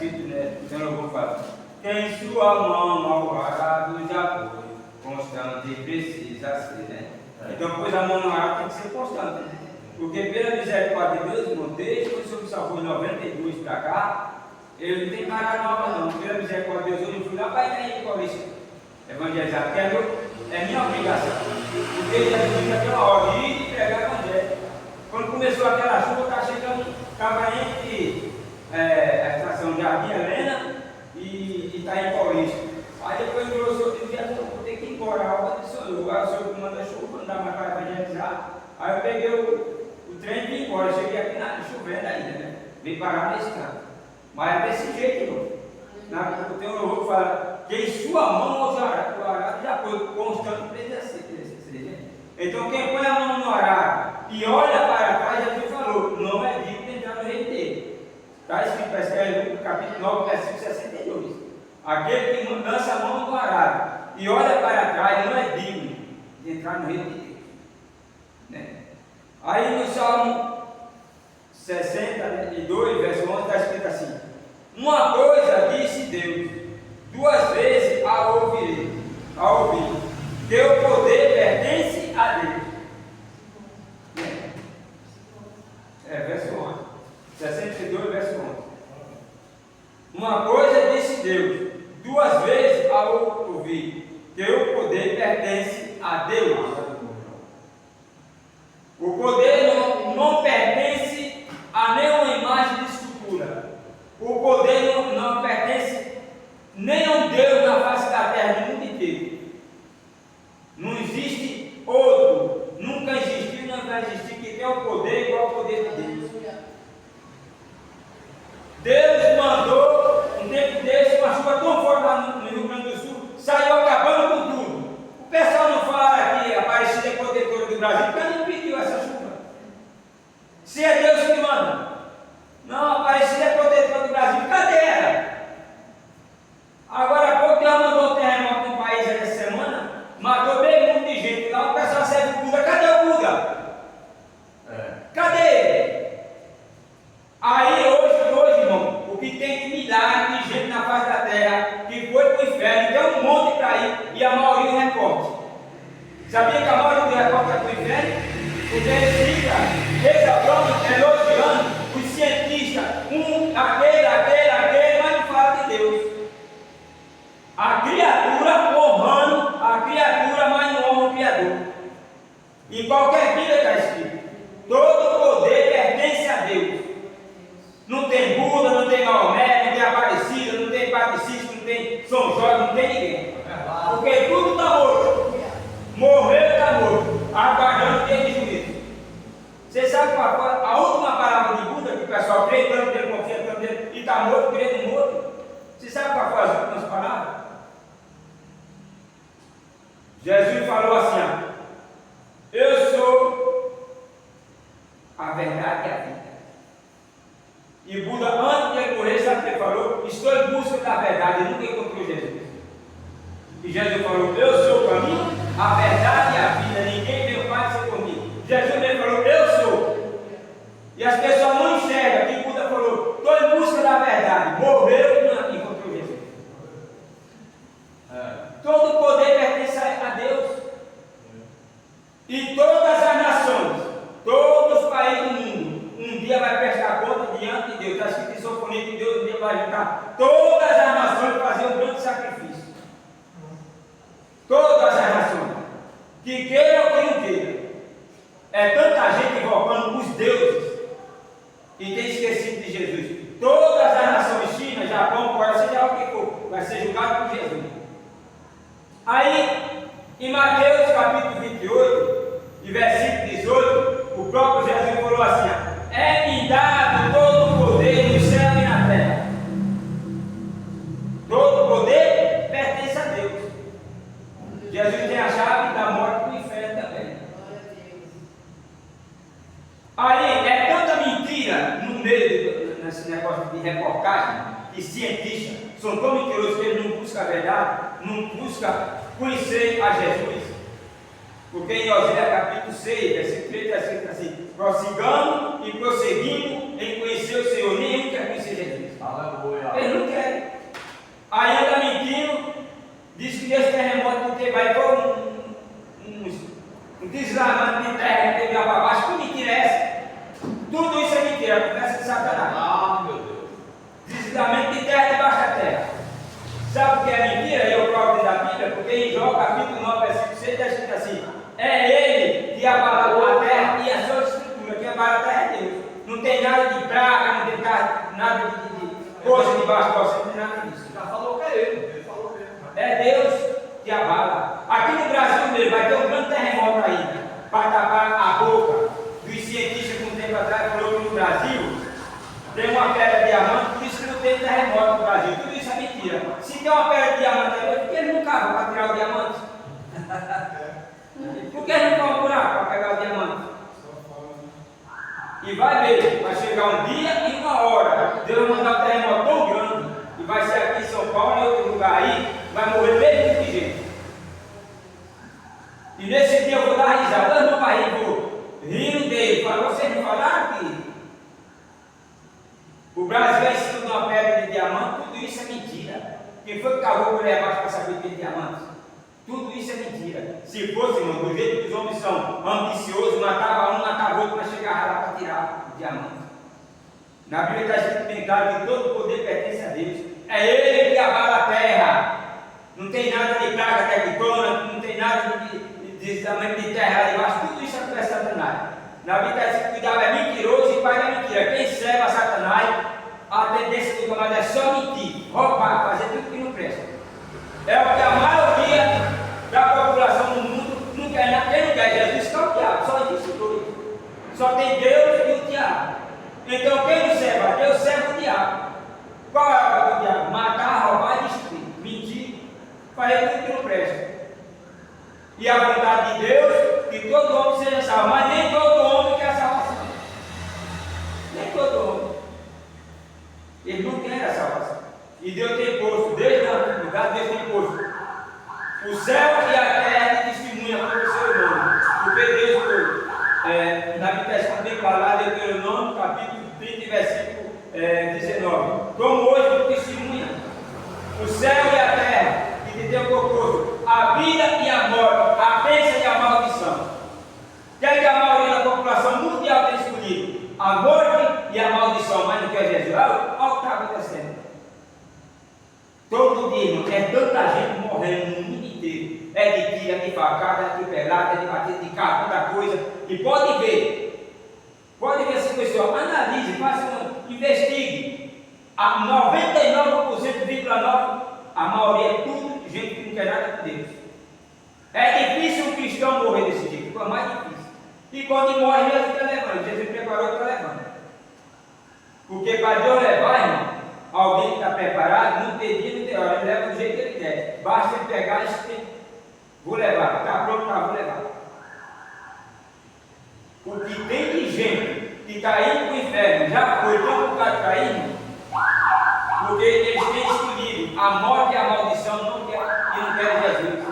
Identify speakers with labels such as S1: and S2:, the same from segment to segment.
S1: escrito, né? Então eu vou falar. Tem sua mão ao arado de apoio, constante precisa ser, né? Então, pois a mão no arado tem que ser constante. Porque pela misericórdia de Deus, irmão, desde que o Senhor me salvou em 92 para cá, eu não tenho parada nova não. Pela misericórdia de Deus, eu não fui lá para a igreja de Paulista evangelizar, porque é minha obrigação. Porque ele já tinha aquela hora de ir e pregar o evangelho. Quando começou aquela chuva, estava chegando, estava entre a estação de Jardim Helena e Itaim Paulista. Aí depois virou o senhor, eu vou ter que ir embora, a obra do senhor, agora o senhor manda chuva, não dá mais para evangelizar. Aí eu peguei o trem e vim embora, cheguei aqui chovendo ainda, né? Vim parar na estrada. Mas é desse jeito, irmão. Tem um louvor que fala que em sua mão o arado de apoio constante precisa ser. Então quem põe a mão no arado e olha para trás, Jesus falou, não é digno de entrar no reino dele. Está escrito, parece que é no capítulo 9, versículo 62. Aquele que lança a mão no arado e olha para trás não é digno de entrar no reino de Deus. Né? Aí no Salmo 62, verso 11, está escrito assim: uma coisa disse Deus, duas vezes a ouvi, teu poder pertence a Deus. Verso 11, 62, verso 11. Uma coisa disse Deus, duas vezes a ouvi, teu poder pertence a Deus. O poder não pertence a nenhuma imagem de escultura. O poder não pertence nem a um Deus na face da terra, no mundo inteiro. Não existe outro, nunca existiu, não vai existir, que tem o poder igual ao poder de Deus. Deus mandou, um tempo desse, uma chuva tão forte lá no Rio Grande do Sul, saiu acabando com tudo. O pessoal não fala que a Aparecida é protetora do Brasil, porque não pediu essa chuva. Se é Deus que manda. Não, a Aparecida é protetora do Brasil, cadê ela? Agora há pouco Deus mandou um terremoto no país essa semana, matou bem muito de gente lá, o pessoal serve o Buda, cadê o Buda? Cadê ele? Aí hoje, irmão, o que tem de milhares de gente na face da terra que foi para o inferno, tem um monte para ir e a maioria não recorte. Sabia que a maioria do recorte é para o inferno? Porque ele fica exaltando, elogiando os cientistas, aquele, mas não fala de Deus. A criatura honrando a criatura, mas não honra o Criador. Em qualquer Bíblia está escrito: todo poder pertence a Deus. Não tem Buda, não tem Maomé, não tem Aparecida, não tem Padre Cícero, não tem São Jorge, não tem ninguém. Porque tudo está morto. Morreu, está morto. Aguardando o dia de juízo. Você sabe a última palavra de Buda, que o pessoal crê tanto nele, confia tanto nele, e está morto, crê no morto? Você sabe qual foi as últimas palavras? Jesus falou assim: eu sou a verdade e a vida. E Buda, antes de ele morrer, sabe o que ele falou? Estou em busca da verdade, ele nunca encontrou Jesus. E Jesus falou: eu sou o caminho, a verdade e a vida, ninguém veio mais ser comigo. Jesus mesmo falou: eu sou. E as pessoas não enxergam que Buda falou: estou em busca da verdade. Morreu e não encontrou Jesus. Todo o poder pertence a Deus. E todas as nações, todos os países do mundo, um dia vai prestar conta diante de Deus. Está escrito em Sofonia que Deus um dia vai juntar todas as nações para fazer um grande sacrifício. Todas as nações, que queiram ou que não queiram. É tanta gente invocando os deuses e tem esquecido de Jesus. Todas as nações, China, Japão, Coreia, seja o que for, vai ser julgado por Jesus. Aí, em Mateus capítulo 28, e versículo 18, o próprio Jesus falou assim: é-me dado todo o poder no céu e na terra. Todo o poder pertence a Deus. Jesus tem a chave da morte do inferno também. Aí é tanta mentira no meio nesse negócio de reportagem, que cientistas são tão mentirosos que eles não buscam a verdade, não buscam conhecer a Jesus. Porque em Oséias capítulo 6, versículo 3, está escrito assim: prossigamos e prosseguimos em conhecer o Senhor. Nenhum quer conhecer Jesus.
S2: Aleluia.
S1: Eles deslamando de terra, de pegar para baixo. Que mentira é essa? Tudo isso é mentira, é conversa de Satanás.
S2: Ah, meu Deus.
S1: Deslamento de terra debaixo da terra. Sabe o que é mentira? Eu provo da Bíblia, porque em Jó capítulo 9, versículo 6 está escrito assim: é ele que abalou a terra e a sua estrutura, que abala a terra é Deus. Não tem nada de praga, não tem nada de coisa debaixo do você, não tem nada disso.
S2: Já falou que é ele falou mesmo.
S1: É Deus que abala. Aqui no Brasil mesmo vai ter um grande terremoto aí, para tapar a boca dos cientistas que um tempo atrás falou que no Brasil tem uma pedra de diamante, por isso que não tem terremoto no Brasil. Tudo isso é mentira. Se tem uma pedra de diamante aí, por que eles não cavam para tirar o diamante? Por que eles não vão um buraco para pegar o diamante? E vai ver, vai chegar um dia e uma hora. Deus vai mandar um terremoto tão grande, e vai ser aqui em São Paulo e em outro lugar aí, vai morrer meio tipo de gente. E nesse dia eu vou dar risada, eu não vai rir, vou rindo dele. Vocês não falaram que o Brasil é em cima de uma pedra de diamante? Tudo isso é mentira. Quem foi que cavou por aí abaixo para saber que é diamante? Tudo isso é mentira. Se fosse, irmão, do jeito que os homens são ambiciosos, matava um, matava outro para chegar lá para tirar o diamante. Na Bíblia está escrito bem claro que todo poder pertence a Deus. É Ele que abala a terra. Não tem nada de praga tectônica, não tem nada de tamanho de terra lá embaixo. Tudo isso é Satanás. Na Bíblia está escrito que o diabo é mentiroso e pai da mentira. Quem serve a Satanás, a tendência do camarada é só mentir, roubar, fazer tudo que não presta. É o que a maioria da população no mundo não quer nada. Quem não quer Jesus que é o diabo, só existe dois. Só tem Deus e o diabo. Então quem não serve a Deus, serve o diabo. Qual é a obra do diabo? Matar, roubar e destruir. Mentir, fazer tudo que não presta. E a vontade de Deus, que todo homem seja salvo. Mas nem todo homem quer salvação. Nem todo homem. Ele não quer a salvação. E Deus tem posto, desde a antiguidade, Deus tem posto o céu e a terra de testemunha para o ser humano. Porque Deus, na Bíblia está bem falado, Deuteronômio, capítulo 30, versículo 19. Como hoje eu testemunha o céu e a terra, que te deu proposto a vida e a morte, a bênção e a maldição. Quer que a maioria da população mundial tenha escolhido a morte e a maldição, mas não quer Jesus? Olha o que está acontecendo. Todo dia, irmão, é tanta gente morrendo no mundo inteiro. É de tiro, é de facada, é de pelada, é de bater de carro, tanta coisa. E pode ver esse pessoal, analise, faça investigue. A 99,9%, a maioria é tudo gente que não quer nada com Deus. É difícil um cristão morrer desse jeito, ficou mais difícil. E quando morre, Jesus está levando. Jesus preparou para levando. Porque para Deus levar, irmão, alguém que está preparado, não tem dia, não tem hora, ele leva do jeito que ele quer. Basta ele pegar e vou levar, está pronto, tá, vou levar. O que tem de gente que está indo para o inferno, já foi tão um bocado caído, porque eles têm escolhido a morte e a maldição, e não querem Jesus.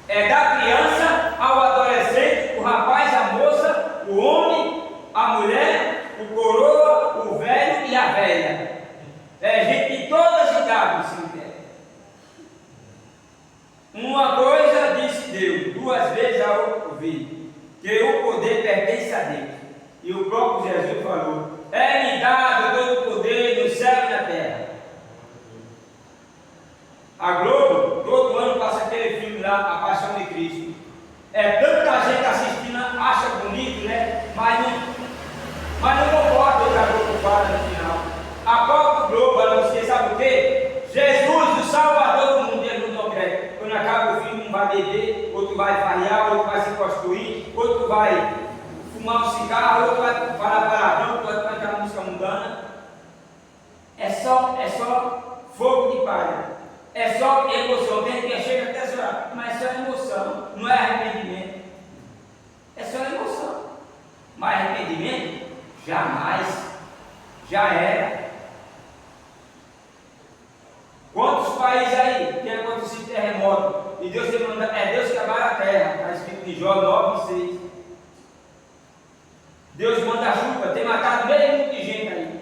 S1: É da criança ao adolescente, o rapaz, a moça, o homem, a mulher, o coroa, o velho e a velha. É gente de todas as idades no cemitério. Uma coisa disse Deus, duas vezes a ouvi, que o poder pertence a Deus. E o próprio Jesus falou: é-me dado todo o poder no céu e na terra. A Globo, todo ano passa aquele filme lá, A Paixão de Cristo. É tanta gente assistindo, acha bonito, né? Mas não concorda o que a Globo fala no final. A própria Globo anuncia, sabe o quê? Jesus, o Salvador do mundo, ele não quer. Quando acaba o filme, um vai beber, outro vai farrear, outro vai se prostituir, outro vai fumar um cigarro, outro vai falar palavrão, outro vai cantar música mundana. É só fogo de palha. É só emoção. Tem quem chega até chorar, mas é só emoção, não é arrependimento. É só emoção. Mas arrependimento? Jamais. Já era. Quantos países aí tem acontecido terremoto? E Deus manda, é Deus que abala a terra. Está escrito em Jó 9:6. Deus manda a chuva, tem matado meio mundo de gente aí.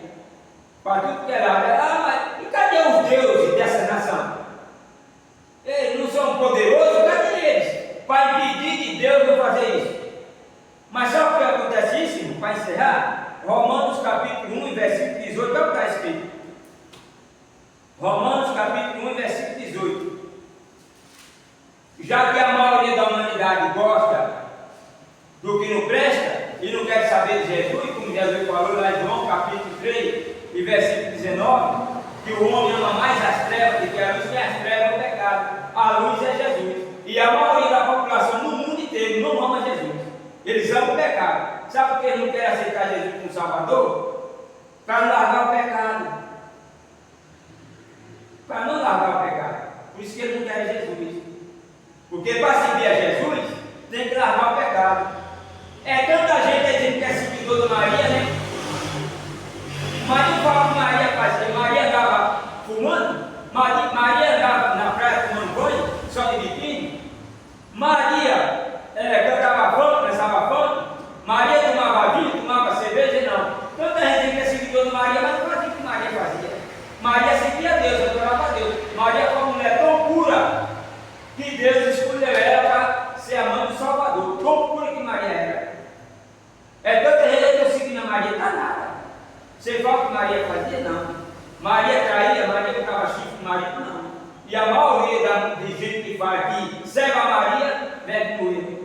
S1: Para tudo que é lado. Mas e cadê os deuses dessa nação? Eles não são poderosos? Cadê eles? Para impedir de Deus não fazer isso. Já que a maioria da humanidade gosta do que não presta e não quer saber de Jesus, como Jesus falou lá em João capítulo 3 e versículo 19, que o homem ama mais as trevas do que a luz, que as trevas é o pecado. A luz é Jesus. E a maioria da população no mundo inteiro não ama Jesus. Eles amam o pecado. Sabe por que eles não querem aceitar Jesus como Salvador? Para não largar o pecado. Para não largar o pecado. Por isso que eles não querem Jesus. Porque para seguir a Jesus, tem que largar o pecado. É tanta gente aí dizendo que é seguidor de Maria, né? Mas não fala que Maria fazia. Maria andava fumando. Maria andava na praia tomando banho, só de biquíni. Maria cantava funk, dançava funk. Maria tomava vinho, tomava cerveja, não. Tanta gente que é seguidor de Maria, mas não fazia o que Maria fazia. Maria seguia Deus, adorava a Deus. Maria foi uma mulher tão pura que Deus escolheu ela para ser a mãe do Salvador. Tão pura que Maria era. É tanta gente que eu seguindo a Maria, está nada. Você fala que Maria fazia? Não. Maria traía, Maria botava chifre no marido? Não. E a maioria de gente que fala que serve a Maria, bebe com ele.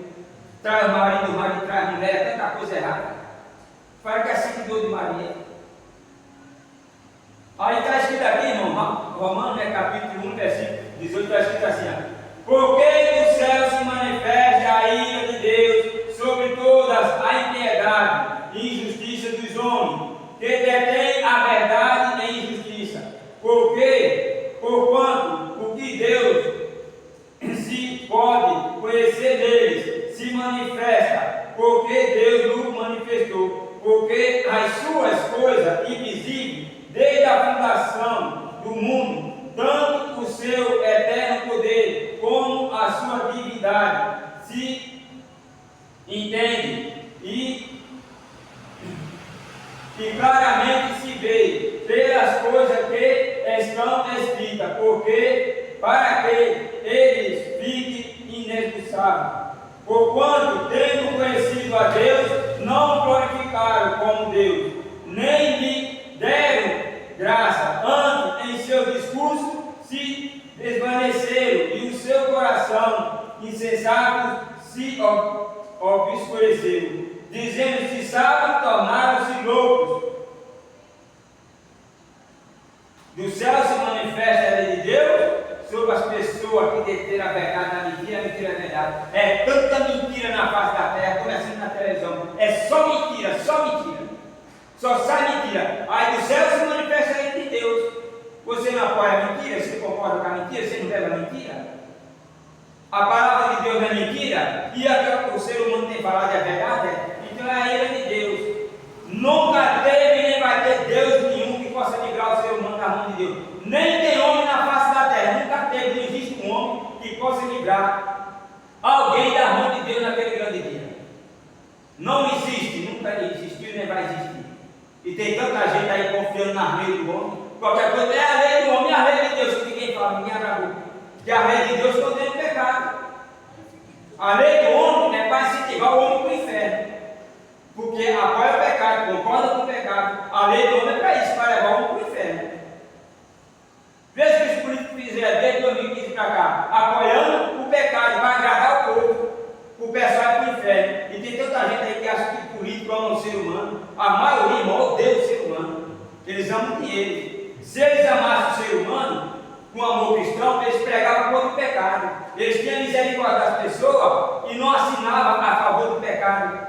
S1: Traz o marido traz a mulher, é tanta coisa errada. Fala que é seguidor de Maria. Aí está escrito aqui, irmão, Romanos, capítulo 1, versículo 18, está escrito assim: porque do céu se manifesta a ira de Deus sobre todas a impiedade e injustiça dos homens, que detêm a verdade em injustiça. Porquanto o que Deus se pode conhecer deles se manifesta, porque Deus o manifestou, porque as suas coisas invisíveis, desde a fundação do mundo, tanto o seu eterno poder como a sua divindade se entende e claramente se vê pelas coisas que estão escritas, porque para que eles fiquem inexpulsáveis. Porquanto, tendo conhecido a Deus, não glorificaram como Deus, nem lhe deram graça, antes em seu discurso se desvaneceram e o seu coração insensato se obscureceu, dizendo-se sábios, tornaram-se loucos. Do céu se manifesta a lei de Deus sobre as pessoas que detêm a verdade da mentira, a mentira é verdade. É tanta mentira na face da terra, começando na televisão. É só mentira, só mentira. Só sai mentira. Aí do céu se manifesta a lei de Deus. Você não apoia a mentira? Você concorda com a mentira? Você não leva a mentira? A palavra de Deus é mentira? E a que o ser humano tem falado é verdade? Então é a ira de Deus. Nunca teve nem vai ter Deus nenhum que possa livrar o ser humano da mão de Deus. Nem tem homem na face da terra. Nunca teve, não existe um homem que possa livrar alguém da mão de Deus naquele grande dia. Não existe, nunca existiu nem vai existir. E tem tanta gente aí confiando na lei do homem. Qualquer coisa é a lei do homem, é a lei de Deus. Que ninguém fala, ninguém abre a boca. Que a lei de Deus condena o pecado. A lei do homem é para incentivar o homem para o inferno. Porque apoia o pecado, concorda com o pecado. A lei do homem é para isso, para levar o homem para o inferno. Veja o que os políticos fizeram desde 2015 para cá, apoiando o pecado para agradar o povo. O pessoal é para o inferno. E tem tanta gente aí que acha que político ama o ser humano. A maioria, irmão, odeia o ser humano. Eles amam o dinheiro. Se eles amassem o ser humano com amor cristão, eles pregavam contra o pecado. Eles tinham misericórdia das pessoas e não assinavam a favor do pecado.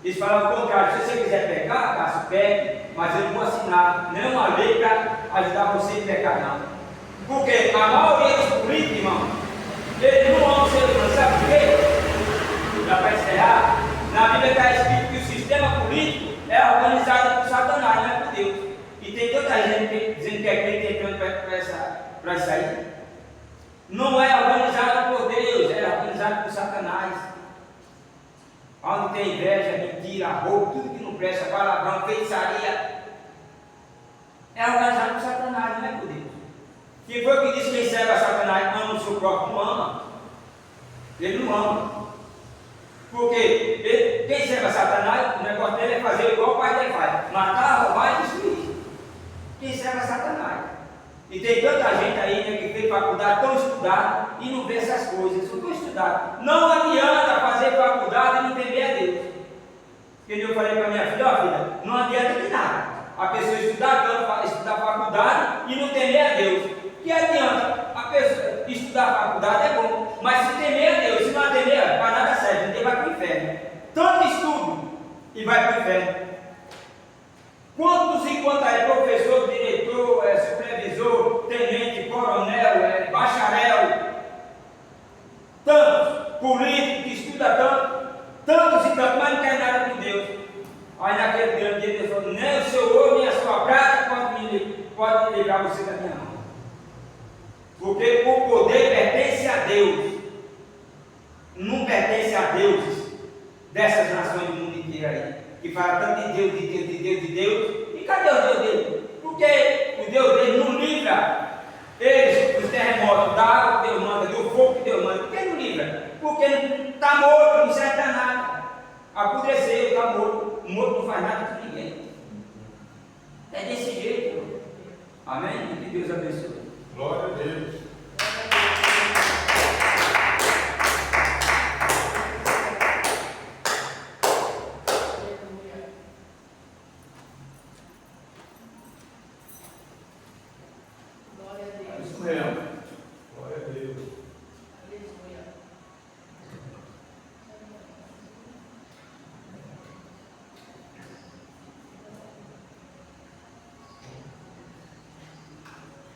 S1: Eles falavam o contrário: se você quiser pecar, Cássio, peque, mas eu não vou assinar nenhuma lei para ajudar você a pecar, não. Porque a maioria dos políticos, irmão, eles não amam o ser humano. Sabe por quê? Já para encerrar, na Bíblia está escrito que o sistema político é organizado por Satanás, não é por Deus. E tem tanta gente dizendo que é crente entrando para isso aí. Não é organizado por Deus, é organizado por Satanás. Onde tem inveja, mentira, roubo, tudo que não presta, palavrão, feitiçaria, é organizado por Satanás, não é por Deus. Que foi o que disse: quem serve a Satanás ama o seu próprio, não ama. Ele não ama. Porque quem serve a Satanás, o negócio dele é fazer igual o pai dele faz: matar, roubar e destruir. Quem serve a Satanás. E tem tanta gente aí, né, que fez faculdade tão estudada e não vê essas coisas. Eu estou estudando. estudar. Não adianta fazer faculdade e não temer a Deus. Porque eu falei para minha filha, ó filha, não adianta de nada. A pessoa estudar faculdade e não temer a Deus. Que adianta? A pessoa estudar faculdade é bom, mas se temer a Deus, se não temer, para nada serve, então vai para o inferno. Tanto estudo e vai para o inferno. Quantos e quantos aí, professor, diretor, supervisor, tenente, coronel, bacharel, tantos, político que estuda tantos e tantos, mas não quer nada com Deus. Aí naquele grande dia Deus falou, nem o seu ouro, nem a sua prata pode livrar você da minha mão. Porque o poder pertence a Deus. Não pertence a deuses dessas nações do mundo inteiro aí. Que fala tanto de Deus, de Deus, de Deus, de Deus. E cadê o Deus dele? Porque o Deus dele não livra eles dos terremotos, da água que Deus manda, do fogo que Deus manda. Por que não livra? Porque está morto, não serve para nada. Apodreceu, está morto. O morto não faz nada com ninguém. É desse jeito. Amém? Que Deus abençoe.
S2: Glória a Deus. Isso mesmo. Glória a Deus.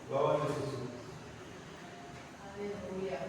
S2: Glória a Jesus.
S3: Aleluia.